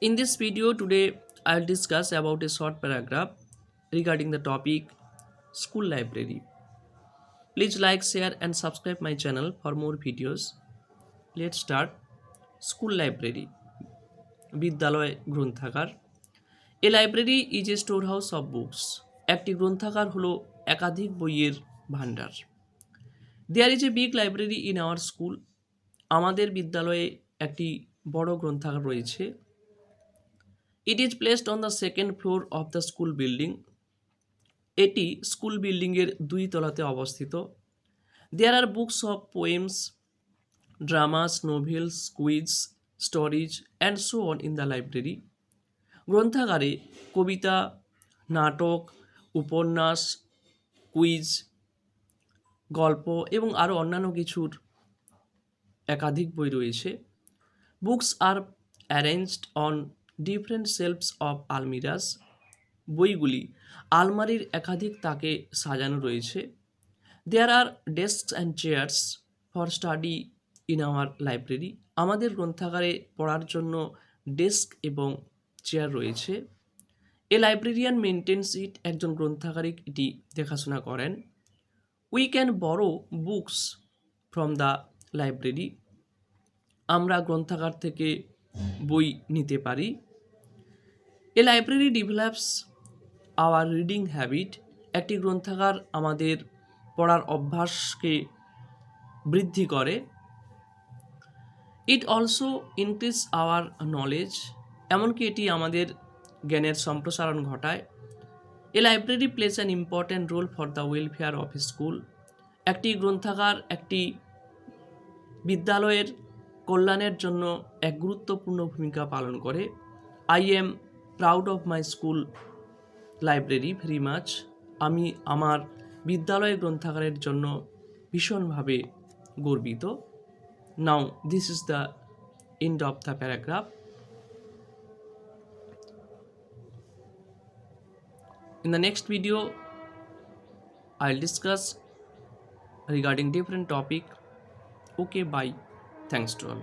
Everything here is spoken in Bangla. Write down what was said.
In this video today, I'll discuss about a short paragraph regarding the topic school library. Please like, share and subscribe my channel for more videos. Let's start. School library. বিদ্যালয় গ্রন্থাগার। A library is a storehouse of books. একটি গ্রন্থাগার হলো একাধিক বইয়ের ভাণ্ডার। There is a big library in our school. আমাদের বিদ্যালয়ে একটি বড় গ্রন্থাগার রয়েছে। It is placed on the second floor of the school building. এটি স্কুল বিল্ডিংয়ের 2 তলাতে অবস্থিত। There are books of poems, dramas, novels, quiz, stories and so on in the library. গ্রন্থাগারে কবিতা, নাটক, উপন্যাস, কুইজ, গল্প এবং আরও অন্যান্য কিছুর একাধিক বই রয়েছে। Books are arranged on different shelves of almirahs. বইগুলি আলমারির একাধিক তাকে সাজানো রয়েছে। There are desks and chairs for study in our library. আমাদের গ্রন্থাগারে পড়ার জন্য ডেস্ক এবং চেয়ার রয়েছে। এ লাইব্রেরিয়ান মেনটেন্স ইট, একজন গ্রন্থাগারিক এটি দেখাশোনা করেন। We can borrow books from the library, আমরা গ্রন্থাগার থেকে বই নিতে পারি। A library develops our reading habit, একটি গ্রন্থাগার আমাদের পড়ার অভ্যাসকে বৃদ্ধি করে। It also increase our knowledge, এমনকি এটি আমাদের জ্ঞানের সম্প্রসারণ ঘটায়। A library plays an important role for the welfare of school, একটি গ্রন্থাগার একটি বিদ্যালয়ের কল্যাণের জন্য এক গুরুত্বপূর্ণ ভূমিকা পালন করে। I am proud of my school library very much, আমি আমার বিদ্যালয় গ্রন্থাগারের জন্য ভীষণভাবে গর্বিত। Now this is the end of the paragraph. In the next video, I'll discuss regarding different topic. Okay, bye. Thanks to all.